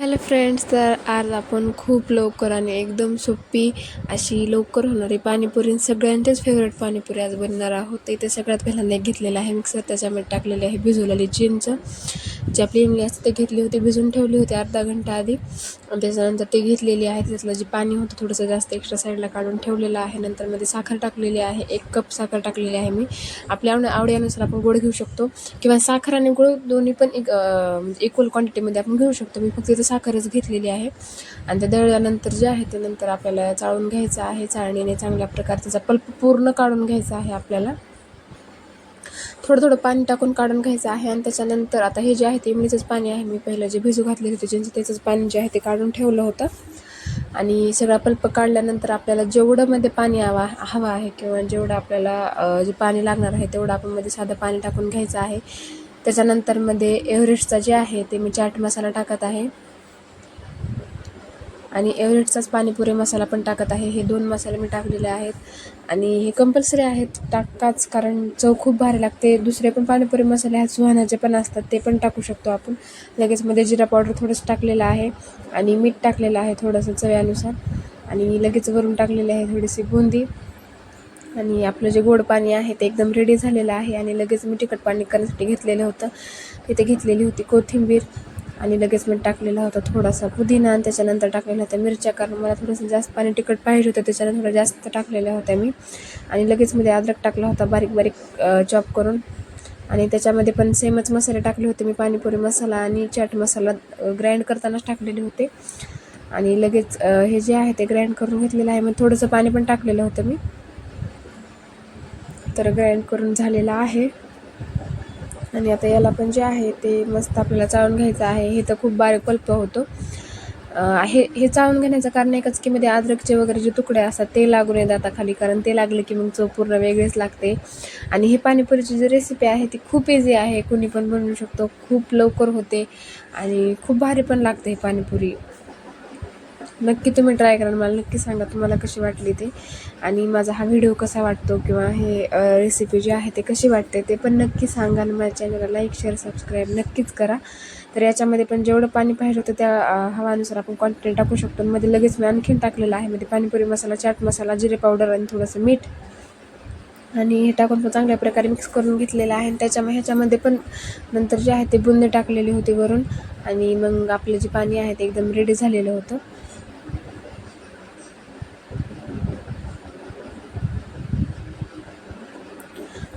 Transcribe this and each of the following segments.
Hello friends, तर आज आपण खूप लवकर आणि एकदम सोपी अशी लवकर होणारी पाणीपुरी, सगळ्यांचेच फेवरेट पाणीपुरी आज बनणार आहोत. इथे सगळ्यात पहिल्यांदा घेतलेलं आहे मिक्सर, त्याच्यामध्ये टाकलेले आहे भिजवलेली चिंच, जी आपली इमली असते ते घेतली होती, भिजून ठेवली होती अर्धा घंटा आधी. आणि त्याच्यानंतर ते घेतलेली आहे, त्यातलं जे पाणी होतं थोडंसं जास्त एक्स्ट्रा साईडला काढून ठेवलेलं आहे. नंतर मध्ये साखर टाकलेली आहे, 1 कप साखर टाकलेली आहे मी. आपल्या आवडीनुसार आपण गोड घेऊ शकतो किंवा साखर आणि गुळ दोन्ही पण इक्वल क्वांटिटीमध्ये आपण घेऊ शकतो. मी फक्त साखरच घेतलेली आहे. आणि ते दळल्यानंतर जे आहे ते नंतर आपल्याला चाळून घ्यायचं आहे. चाळणीने चांगल्या प्रकारे त्याचा पल्प पूर्ण काढून घ्यायचा आहे. आपल्याला थोडं थोडं पाणी टाकून काढून घ्यायचं आहे. आणि त्याच्यानंतर आता हे जे आहे ते इमलीचंच पाणी आहे, मी पहिलं जे भिजू घातले होते चिंच त्याचंच पाणी जे आहे ते काढून ठेवलं होतं. आणि सगळा पल्प काढल्यानंतर आपल्याला जेवढं मध्ये पाणी हवं आहे किंवा जेवढं आपल्याला जे पाणी लागणार आहे तेवढं आपण मध्ये साधं पाणी टाकून घ्यायचं आहे. त्याच्यानंतर मध्ये एव्हरेस्टचा जे आहे ते मी चाट मसाला टाकत आहे आणि एव्हरेस्टचाच पाणीपुरी मसाला पण टाकत आहे. हे 2 मसाले मी टाकलेले आहेत आणि हे कंपल्सरी आहेत टाकाच, कारण चव खूप भारी लागते. दुसरे पण पाणीपुरी मसाले आहेत, सुहानाचे पण असतात, ते पण टाकू शकतो आपण. लगेच मध्ये जिरा पावडर थोडंसं टाकलेलं आहे आणि मीठ टाकलेलं आहे थोडंसं चवीनुसार. आणि लगेच वरून टाकलेली आहे थोडीशी बुंदी. आणि आपलं जे गोड पाणी आहे ते एकदम रेडी झालेलं आहे. आणि लगेच मी तिखट पाणी करण्यासाठी घेतलेलं होतं, तिथे घेतलेली होती कोथिंबीर आणि लगेच मी टाकलेला होता थोडासा पुदिना. आणि त्याच्यानंतर टाकलेल्या होत्या मिरच्या, कारण मला थोडंसं जास्त पाणी तिखट पाहिजे होतं, त्याच्यानं थोडं जास्त टाकलेल्या होत्या मी. आणि लगेच मध्ये अद्रक टाकला होता बारीक बारीक चॉप करून. आणि त्याच्यामध्ये पण सेमच मसाले टाकले होते मी, पाणीपुरी मसाला आणि चाट मसाला ग्राइंड करतानाच टाकलेले होते. आणि लगेच हे जे आहे ते ग्राइंड करून घेतलेलं आहे. मग थोडंसं पाणी पण टाकलेलं होतं मी. तर ग्राइंड करून झालेलं आहे. आणि आता याला पण जे आहे ते मस्त आपल्याला चाळून घ्यायचं आहे. हे तर खूप बारीक पल्प होतो. हे चाळून घेण्याचं कारण एकच की मध्ये अद्रकचे वगैरे जे तुकडे असतात ते लागू नये जाता खाली, कारण ते लागले की मग चव पूर्ण वेगळीच लागते. आणि ही पाणीपुरीची जी रेसिपी आहे ती खूप इझी आहे, कुणी पण बनवू शकतो, खूप लवकर होते आणि खूप भारी पण लागते ही पाणीपुरी. नक्की तुम्ही ट्राय करा, मला नक्की सांगा तुम्हाला कशी वाटली ते. आणि माझा हा व्हिडिओ कसा वाटतो किंवा हे रेसिपी जी आहे ते कशी वाटते ते पण नक्की सांगा. आणि माझ्या चॅनलला लाईक शेअर सबस्क्राईब नक्कीच करा. तर याच्यामध्ये पण जेवढं पाणी पाहिजे होतं त्या हवानुसार आपण क्वांटिटी टाकू शकतो. मध्ये लगेच मी आणखीन टाकलेलं आहे, मध्ये पाणीपुरी मसाला, चाट मसाला, जिरे पावडर आणि थोडंसं मीठ. आणि हे टाकून पण चांगल्या प्रकारे मिक्स करून घेतलेलं आहे. आणि ह्याच्यामध्ये पण नंतर जे आहे ते बुंदी टाकलेली होती वरून. आणि मग आपलं जे पाणी आहे ते एकदम रेडी झालेलं होतं.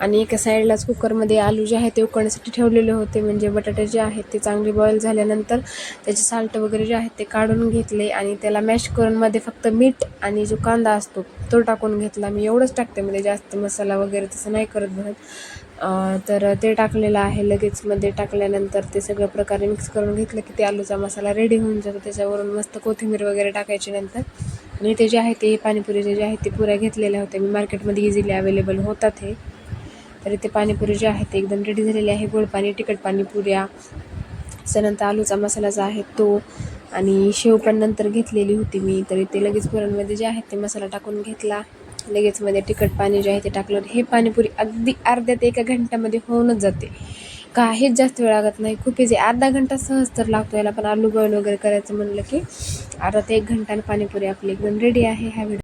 आणि एका साईडलाच कुकरमध्ये आलू जे आहे ते उकळण्यासाठी ठेवलेले होते, म्हणजे बटाटे जे आहेत ते चांगले बॉईल झाल्यानंतर त्याचे साल्ट वगैरे जे आहेत ते काढून घेतले. आणि त्याला मॅश करून मध्ये फक्त मीठ आणि जो कांदा असतो तो टाकून घेतला. मी एवढंच टाकते, मध्ये जास्त मसाला वगैरे तसं नाही करत बनत. तर ते टाकलेलं आहे. लगेच मध्ये टाकल्यानंतर ते सगळ्या प्रकारे मिक्स करून घेतलं की ते आलूचा मसाला रेडी होऊन जातो. त्याच्यावरून मस्त कोथिंबीर वगैरे टाकायची नंतर. आणि ते जे आहे ते पाणीपुरीचे जे आहे ते पुऱ्या घेतलेल्या होत्या मी, मार्केटमध्ये इझिली अवेलेबल होतात हे. तर इथे पाणीपुरी जे आहे ते एकदम रेडी झालेली आहे. गोड पाणी, तिखट पाणी पुऱ्या, त्याच्यानंतर आलूचा मसाला जो आहे तो, आणि शेव पण नंतर घेतलेली होती मी. तर इथे लगेच पुरणमध्ये जे आहे ते मसाला टाकून घेतला. लगेच मध्ये तिखट पाणी जे आहे ते टाकलं. हे पाणीपुरी अगदी अर्ध्या ते 1 घंट्यामध्ये होऊनच जाते, काहीच जास्त वेळ लागत नाही, खूप इझी. अर्धा घंटा सहज तर लागतो याला, पण आलू बॉईल वगैरे करायचं म्हणलं की अर्धा ते 1 घंटा पाणीपुरी आपली एकदम रेडी आहे. हा व्हिडिओ